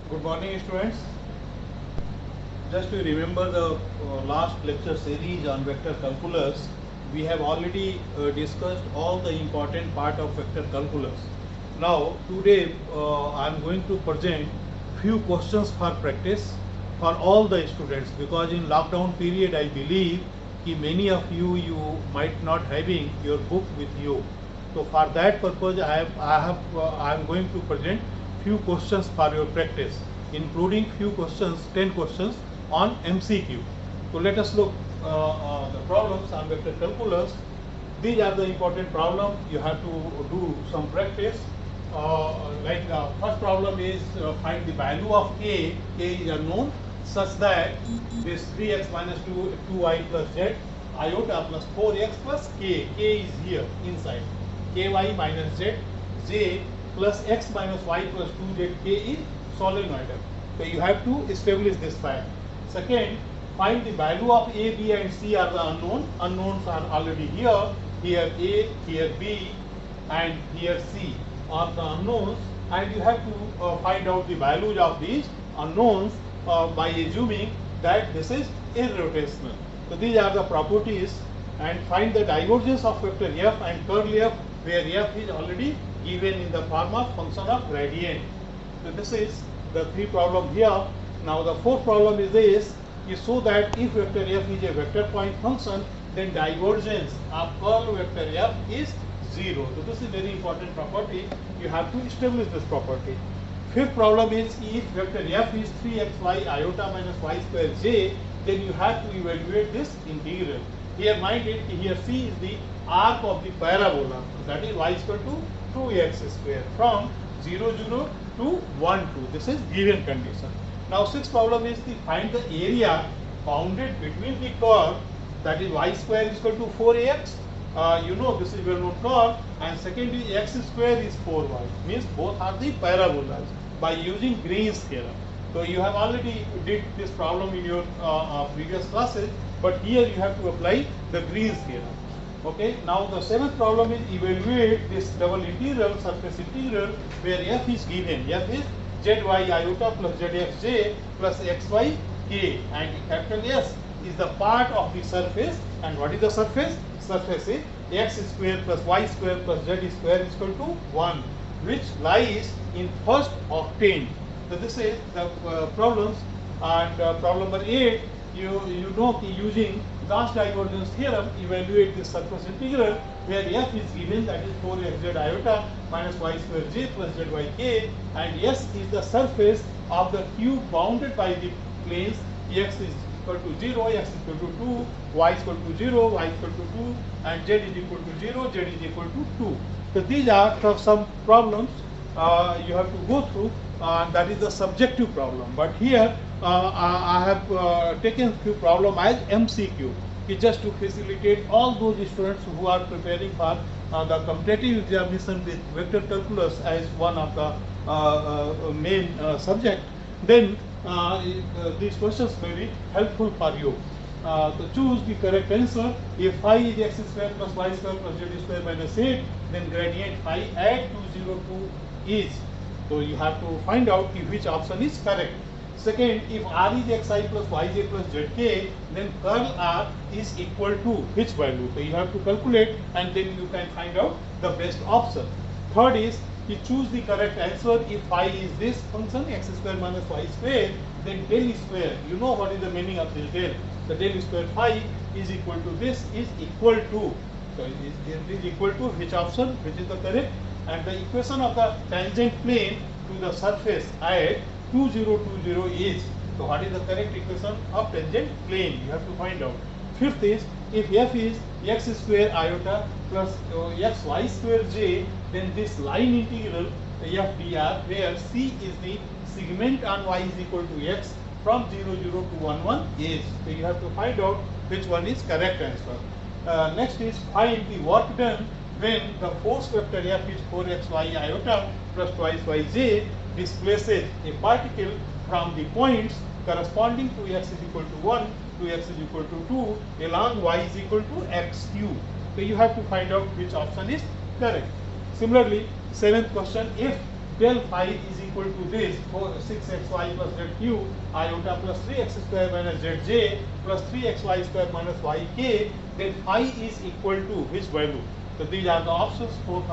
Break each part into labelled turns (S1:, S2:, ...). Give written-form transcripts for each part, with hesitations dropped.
S1: Good morning, students. Just to remember the last lecture series on vector calculus, we have already discussed all the important part of vector calculus. Now, today I am going to present few questions for practice for all the students, because in lockdown period I believe कि many of you might not having your book with you. So for that purpose I am going to present few questions for your practice, including few questions, 10 questions on MCQ. So let us look the problems on vector calculus. These are the important problems. You have to do some practice. Like the first problem is find the value of a. A is unknown, such that this 3x minus 2y plus z iota plus 4x plus k. K is here inside. Ky minus z, j plus x minus y plus 2z, k is solenoidal. So you have to establish this fact. Second, find the value of a, b and c are the unknown. Unknowns are already here. Here a, here b and here c are the unknowns, and you have to find out the values of these unknowns by assuming that this is irrotational. So these are the properties, and find the divergence of vector f and curl f, where f is already given in the form of function of gradient. So this is the three problem here. Now the fourth problem is this: is so that if vector f is a vector point function, then divergence of curl vector f is 0. So this is very important property. You have to establish this property. Fifth problem is if vector f is 3xy iota minus y square j, then you have to evaluate this integral. Here mind it, here c is the arc of the parabola, that is y equal to 2x square from 0 0 to 1 2. This is given condition. Now sixth problem is to find the area bounded between the curve, that is y square is equal to 4ax. You know this is well known curve, and second is x square is 4y, means both are the parabolas by using Green's theorem. So you have already did this problem in your previous classes, but here you have to apply the Green's theorem. Okay, now the seventh problem is evaluate this double integral, surface integral, where f is given. F is zy iota plus zxj plus xy k, and capital S is the part of the surface. And what is the surface? Surface is x square plus y square plus z square is equal to 1, which lies in first octane. So this is the problems. And problem number 8, you know using Gauss divergence theorem, evaluate the surface integral where f is given, that is 4xz iota minus y square j plus zyk, and s is the surface of the cube bounded by the planes x is equal to 0, x is equal to 2, y is equal to 0, y is equal to 2, and z is equal to 0, z is equal to 2. So these are some problems you have to go through, that is the subjective problem. But here I have taken few problem as MCQ, just to facilitate all those students who are preparing for the competitive examination with vector calculus as one of the main subject. Then these questions may be helpful for you. To choose the correct answer, if phi is x square plus y square plus z square minus 8, then gradient phi at 202 is. So you have to find out which option is correct. Second, if r is xi plus yj plus zk, then curl r is equal to which value? So you have to calculate, and then you can find out the best option. Third is you choose the correct answer. If phi is this function x square minus y square, then del square, you know what is the meaning of this del. The del square phi is equal to this, is equal to. So it is equal to which option, which is the correct. And the equation of the tangent plane to the surface at 2020 is. So what is the correct equation of tangent plane? You have to find out. Fifth is, if f is x square iota plus xy square j, then this line integral f dr, where c is the segment on y is equal to x from 0 0 to 1 1 is. So you have to find out which one is correct answer. Next is find the work done when the force vector f is 4xy iota plus twice yj displaces a particle from the points corresponding to x is equal to 1 to x is equal to 2 along y is equal to x cube. So you have to find out which option is correct. Similarly, seventh question, if Tell phi is equal to this 6xy plus zq iota plus 3x square minus zj plus 3xy square minus yk, then phi is equal to which value? So these are the options, four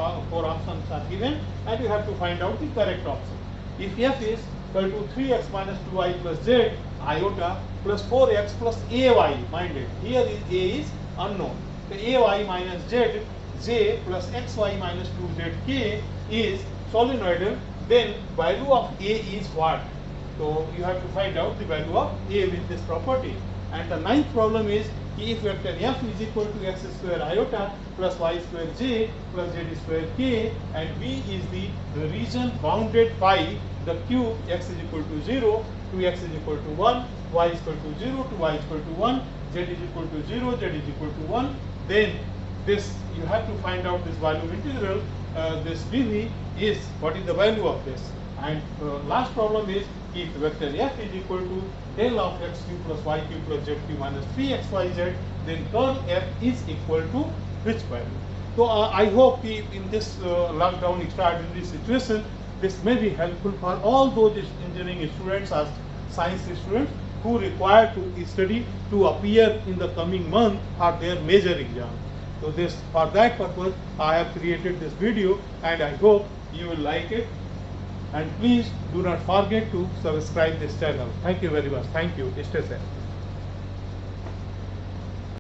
S1: options are given, and you have to find out the correct option. If f is equal to 3x minus 2y plus z iota plus 4x plus ay, mind it, here is a is unknown. So ay minus z j plus xy minus 2zk is solenoidal, then value of a is what? So you have to find out the value of a with this property. And the ninth problem is if vector f is equal to x square iota plus y square j plus z square k, and v is the region bounded by the cube x is equal to 0 to x is equal to 1, y is equal to 0 to y is equal to 1, z is equal to 0, z is equal to 1, then this you have to find out this value integral, this dv is what is the value of this. And last problem is if vector f is equal to del of x cube plus y cube plus z cube minus 3xyz, then curl f is equal to which value? So I hope in this lockdown extraordinary situation, this may be helpful for all those engineering students or science students who require to study to appear in the coming month for their major exam. So this, for that purpose I have created this video, and I hope you will like it. And please do not forget to subscribe this channel. Thank you very much. Thank you. Stay safe.